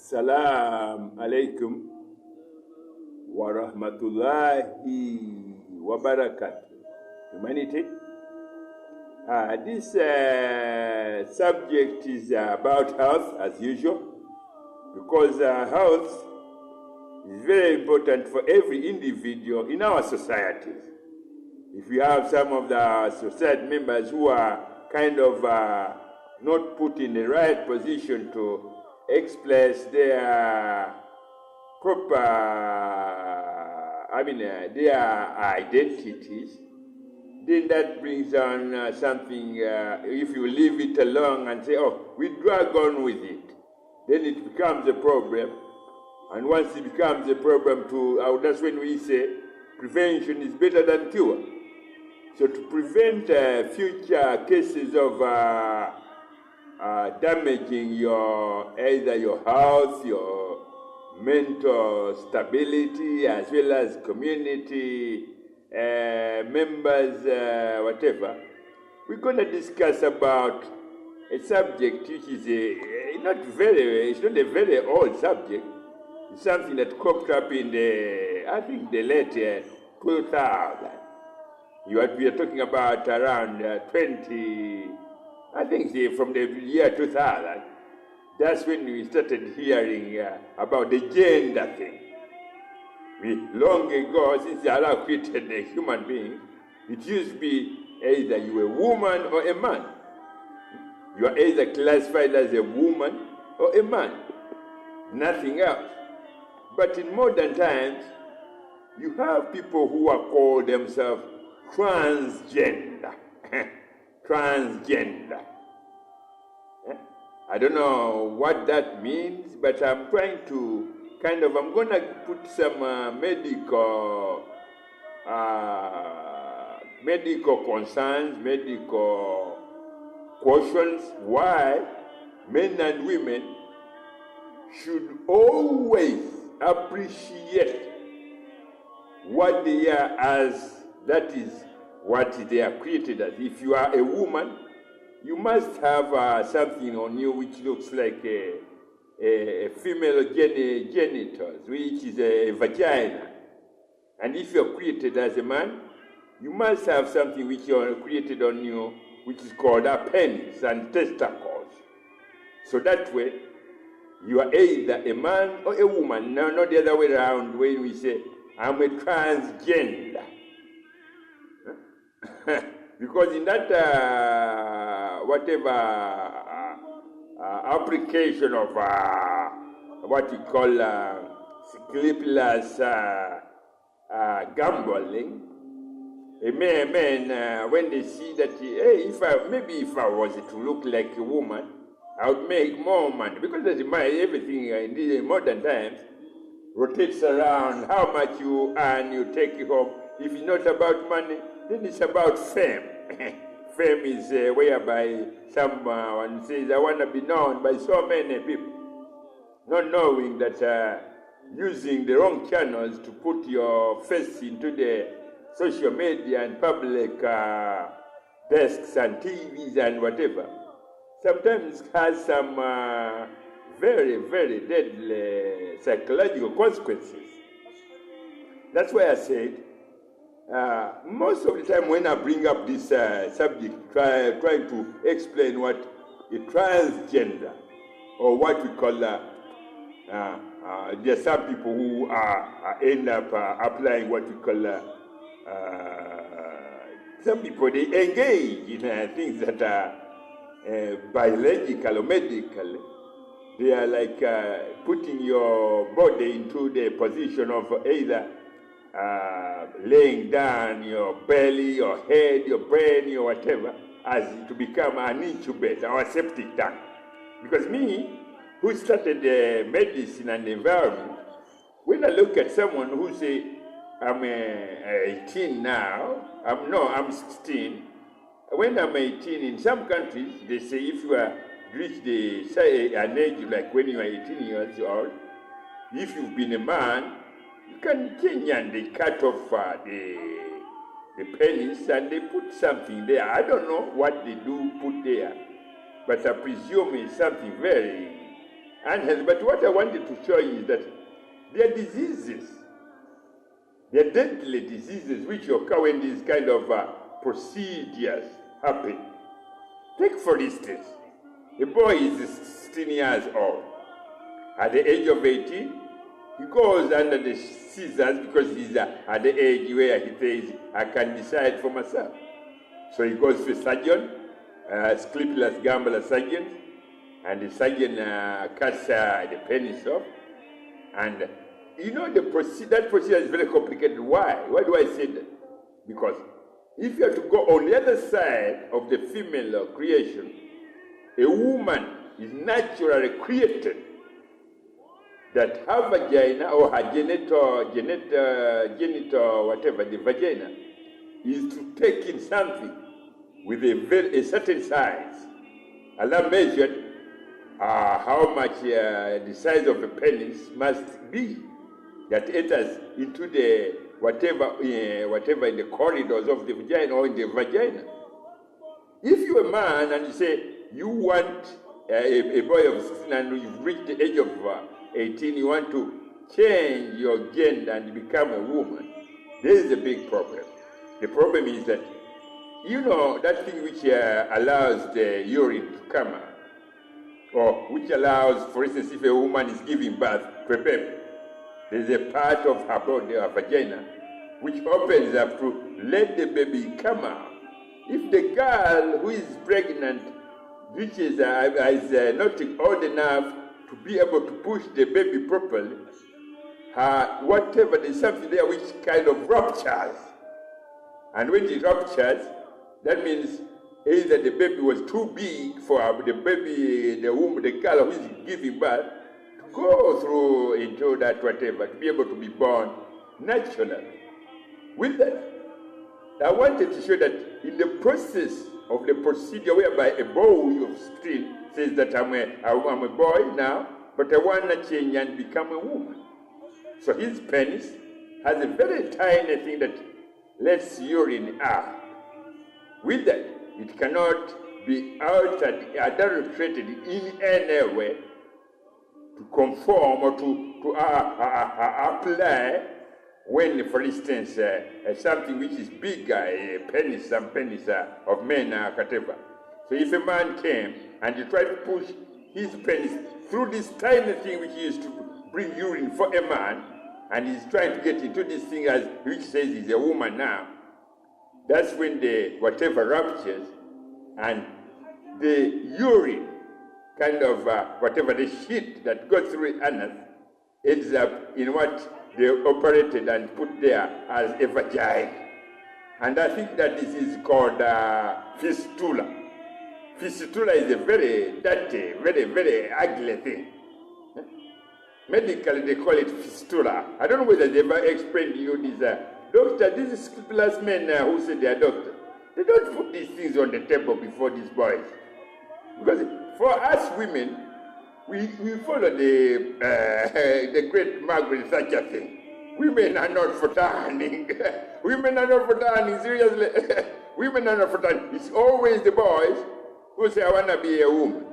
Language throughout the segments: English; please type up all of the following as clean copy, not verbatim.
Salam alaikum wa rahmatullahi wa barakatuh. Humanity. This subject is about health as usual, because health is very important for every individual in our societies. If we have some of the society members who are kind of not put in the right position to express their proper, their identities, then that brings on something, if you leave it alone and say, oh, we drag on with it, then it becomes a problem. And once it becomes a problem, that's when we say prevention is better than cure. So to prevent future cases of damaging either your health, your mental stability, as well as community members, whatever, we're going to discuss about a subject which is it's not a very old subject. It's something that cropped up in the late 2000. We are talking about around 20, from the year 2000. That's when we started hearing about the gender thing. Long ago, since Allah created a human being, it used to be either you were a woman or a man. You are either classified as a woman or a man. Nothing else. But in modern times, you have people who are called themselves transgender. Transgender. I don't know what that means, but I'm trying to I'm going to put some medical concerns, medical cautions, why men and women should always appreciate what they are as, that is what they are created as. If you are a woman, you must have something on you which looks like a female genitals, which is a vagina. And if you're created as a man, you must have something which you're created on you, which is called a penis and testicles. So that way, you are either a man or a woman. No, not the other way around when we say, I'm a transgender. Because in that, application of what you call sleepless gambling, a man, when they see that, hey, if I was to look like a woman, I would make more money. Because everything in these modern times rotates around how much you earn, you take it home. If it's not about money, then it's about fame. Fame is whereby someone says, I want to be known by so many people, not knowing that using the wrong channels to put your face into the social media and public desks and TVs and whatever, sometimes has some very, very deadly psychological consequences. That's why I said, most of the time when I bring up this subject, trying to explain what a transgender, or what we call, there are some people who end up applying what we call, some people, they engage in things that are biological or medical. They are like putting your body into the position of either laying down your belly, your head, your brain, or whatever, as to become an incubator or a septic tank. Because me, who started medicine and environment, when I look at someone who say, I'm 18 now, I'm 16. When I'm 18, in some countries, they say if you are reach an age like when you are 18 years old, if you've been a man, you can change and they cut off the penis and they put something there. I don't know what they do put there, but I presume it's something very unhealthy. But what I wanted to show you is that there are diseases, there are deadly diseases which occur when these kind of procedures happen. Take, for instance, a boy is 16 years old. At the age of 18, he goes under the scissors because he's at the age where he says, I can decide for myself. So he goes to a surgeon, scleplas gambler surgeon, and the surgeon cuts the penis off. And you know, that procedure is very complicated. Why? Why do I say that? Because if you have to go on the other side of the female creation, a woman is naturally created that her vagina or her genital, whatever, the vagina, is to take in something with a certain size. Allah measured how much the size of the penis must be that enters into the whatever in the corridors of the vagina or in the vagina. If you're a man and you say you want a boy of 16 and you've reached the age of 18, you want to change your gender and become a woman, there is a big problem. The problem is that, you know, that thing which allows the urine to come out, or which allows, for instance, if a woman is giving birth to a baby, there's a part of her body, her vagina, which opens up to let the baby come out. If the girl who is pregnant reaches is not old enough to be able to push the baby properly, whatever, there's something there which kind of ruptures. And when it ruptures, that means either the baby was too big for the baby, the womb, the girl who is giving birth, to go through into that whatever, to be able to be born naturally. With that, I wanted to show that in the process of the procedure whereby a boy of 16 says that I'm a boy now, but I want to change and become a woman. So his penis has a very tiny thing that lets urine out. With that, it cannot be altered, adulterated in any way to conform or to apply when, for instance, something which is bigger, a penis, some penis of men, whatever. So if a man came and he tried to push his penis through this tiny thing which used to bring urine for a man, and he's trying to get into this thing which says he's a woman now, that's when the whatever ruptures and the urine, kind of whatever the shit that goes through anus, ends up in what they operated and put there as a vagina. And I think that this is called fistula. Fistula is a very dirty, very, very ugly thing. Medically, they call it fistula. I don't know whether they ever explained to you this. Doctor, these scrupulous men who say they are doctors, they don't put these things on the table before these boys. Because for us women, we follow the great Margaret Thatcher thing. Women are not for turning. Women are not for turning, seriously. Women are not for turning. It's always the boys who say, I want to be a woman.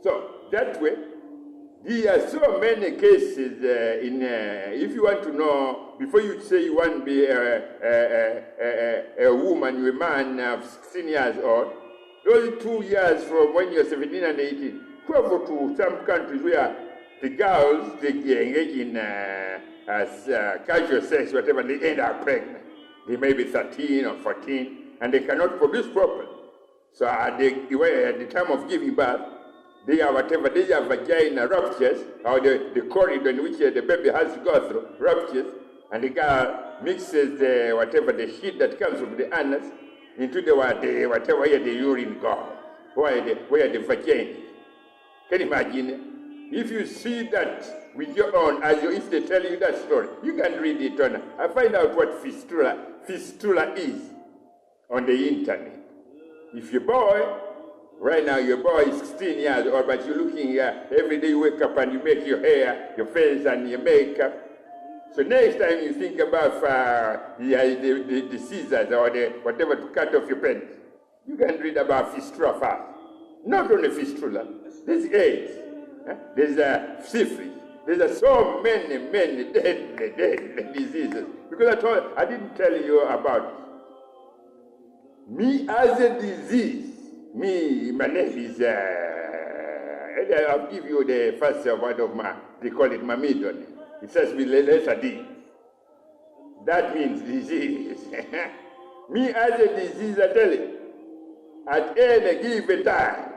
So, that way, there are so many cases if you want to know, before you say you want to be a woman, you're a man of 16 years old, those 2 years from when you're 17 and 18, travel to some countries where the girls, they engage in casual sex, whatever, and they end up pregnant. They may be 13 or 14, and they cannot produce properly. So at the time of giving birth, they have whatever, they have vagina ruptures, or the corridor in which the baby has to go through ruptures, and the girl mixes the shit that comes from the anus into where the urine goes, where the vagina. Can you imagine? If you see that with your own eyes, if they tell you that story, you can read it on. I find out what fistula is on the internet. If your boy, right now your boy is 16 years old, but you're looking here, every day you wake up and you make your hair, your face and your makeup. So next time you think about the scissors or whatever to cut off your penis, you can read about fistula first. Not only fistula, there's AIDS. There's a syphilis. There's so many deadly diseases. Because I didn't tell you about me as a disease. My name is, I'll give you the first word of they call it my middle name. It says with the letter D. That means disease. Me as a disease, I tell you, at any given time,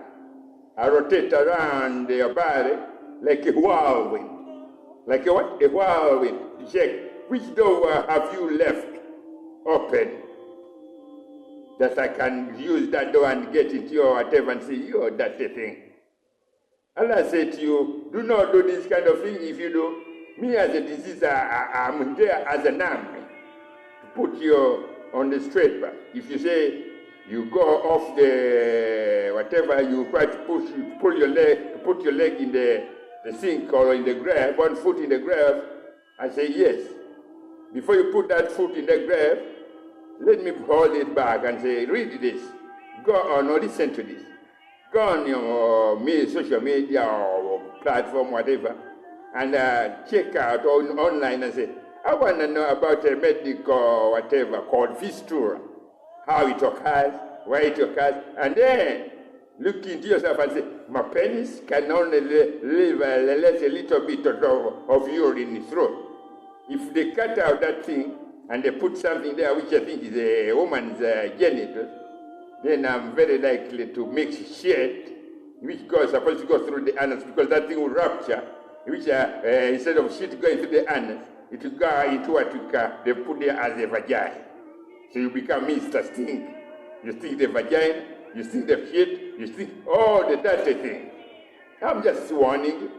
I rotate around your body like a whirlwind. Like a what? A whirlwind. Check, which door have you left open? That I can use that door and get into your whatever and say, you're that thing. Allah said to you, do not do this kind of thing. If you do, me as a disease, I'm there as an army to put you on the straight path. If you say you go off the whatever, you try to pull your leg, to put your leg in the sink or in the grave, one foot in the grave, I say yes. Before you put that foot in the grave, let me hold it back and say, read this. Go on or listen to this. Go on your social media or platform, whatever, and check out online and say, I want to know about a medical whatever called fistula, how it occurs, why it occurs, and then look into yourself and say, my penis can only leave let a little bit of urine through. If they cut out that thing and they put something there which I think is a woman's genitals, then I'm very likely to mix shit, which is supposed to go through the anus, because that thing will rupture, which instead of shit going through the anus, it will go into what they put there as a vagina. So you become Mr. Stink. You stink the vagina, you stink the shit, you stink all the dirty things. I'm just warning you.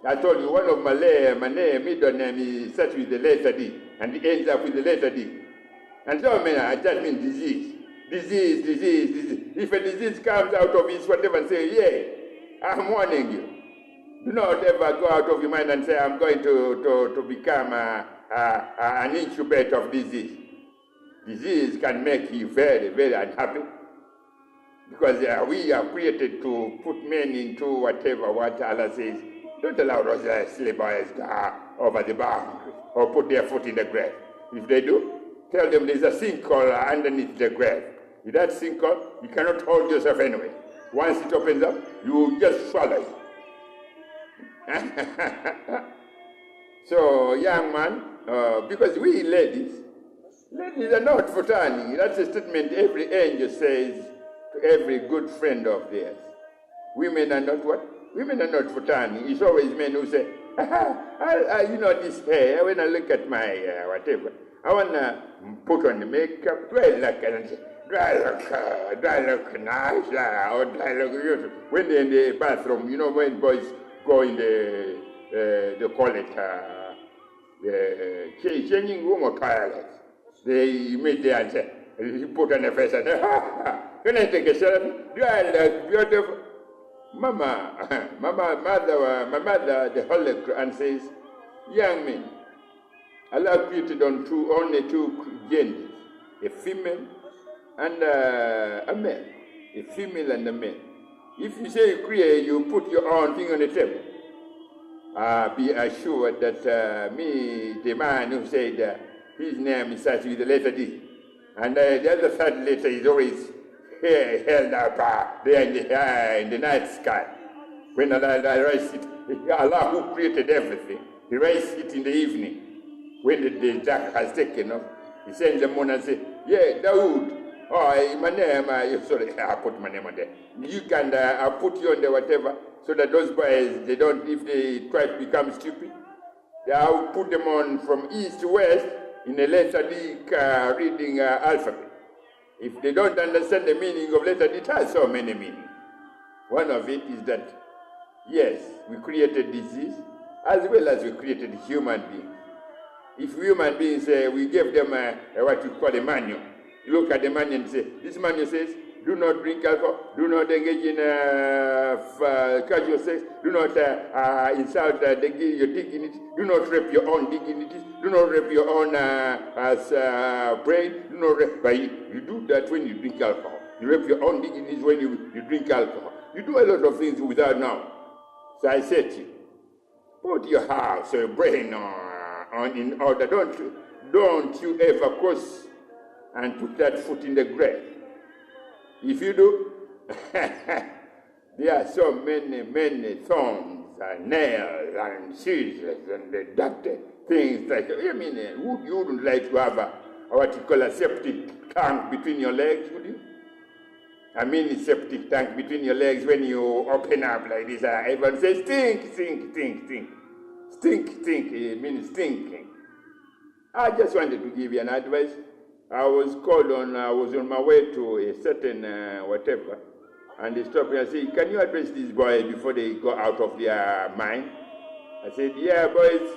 I told you one of my middle name starts with the letter D, and it ends up with the letter D. And so I just mean disease. Disease. If a disease comes out of his whatever and say, yeah, I'm warning you. Do not ever go out of your mind and say, I'm going to become an incubator of disease. Disease can make you very, very unhappy. Because we are created to put men into whatever what Allah says. Don't allow those silly boys over the boundary or put their foot in the grave. If they do, tell them there's a sinkhole underneath the grave. With that sinkhole, you cannot hold yourself anyway. Once it opens up, you just swallow it. So, young man, because we ladies are not for turning. That's a statement every angel says to every good friend of theirs. Women are not what? Women are not for turning. It's always men who say, this hair, when I look at my whatever, I want to put on the makeup, do I look nice, or do I look beautiful? When they're in the bathroom, when boys go in they call it the changing room or toilet, they meet there and say, you put on the face and say, can I take a selfie? Do I look beautiful? My mother, the Holy Quran says, young men, Allah created only two genders, a female and a male. A female and a male. If you say you create, you put your own thing on the table. Be assured that the man who said his name starts with the letter D, and the other third letter is always held up there in the night sky. When Allah writes it, Allah who created everything, He writes it in the evening. When the dark has taken off, He sends the moon and says, yeah, Dawood, my name, sorry, I put my name on there. You can, I'll put you on the whatever, so that those boys, if they try to become stupid, I'll put them on from east to west in a letter D reading alphabet. If they don't understand the meaning of letter D, it has so many meanings. One of it is that, yes, we created disease, as well as we created human beings. If human beings, we gave them what we call a manual. You look at the manual and say, this manual says, do not drink alcohol, do not engage in casual sex, do not insult your dignity, do not rape your own dignity, do not rape your own brain, do not rape. But you do that when you drink alcohol. You rape your own dignity when you drink alcohol. You do a lot of things without now. So I said to you, put your house or your brain on in order. Don't you ever cross and put that foot in the grave. If you do, there are so many thorns and nails and scissors and the dirty things like, I mean, you wouldn't like to have what you call a septic tank between your legs, would you? I mean, a septic tank between your legs when you open up like this. Everyone says, stink, stink, stink, stink. Stink, stink, it means stinking. I just wanted to give you an advice. I was on my way to a certain whatever, and they stopped me and said, can you address these boys before they go out of their mind? I said, yeah, boys,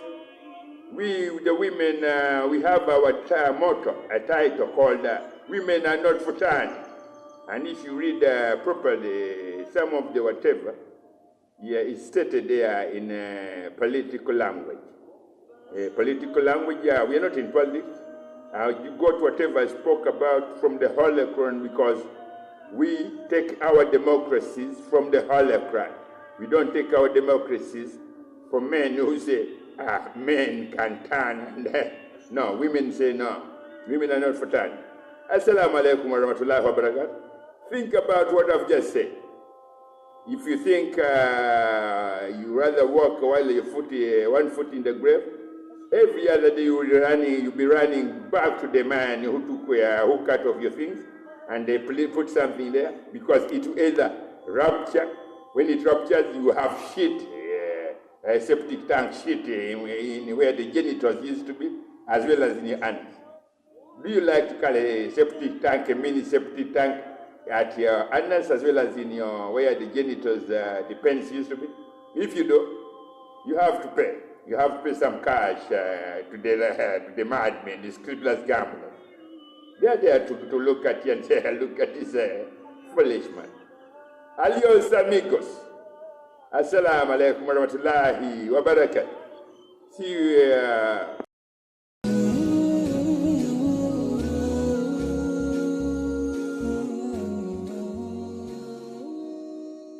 we, the women, we have our motto, a title called Women Are Not for Time. And if you read properly some of the whatever, yeah, it's stated there in political language. Political language, yeah, we are not in politics. You got whatever I spoke about from the Holy Quran, because we take our democracies from the Holy Quran. We don't take our democracies from men who say, men can turn. No, women say no. Women are not for turn. Assalamu alaikum wa rahmatullahi wa barakatuh. Think about what I've just said. If you think you rather walk while your foot, one foot in the grave, every other day you'll be running back to the man who took who cut off your things, and they put something there, because it will either rupture. When it ruptures, you have shit, a septic tank shit in where the genitals used to be, as well as in your anus. Do you like to call a septic tank a mini septic tank at your anus as well as in your where the genitals, the penis used to be? If you do, you have to pay. You have to pay some cash to the madmen, the scriptless gamblers. They are there to look at you and say, look at this foolish man. Adios, amigos. Assalamu alaikum wa rahmatullahi wa barakatuh. See you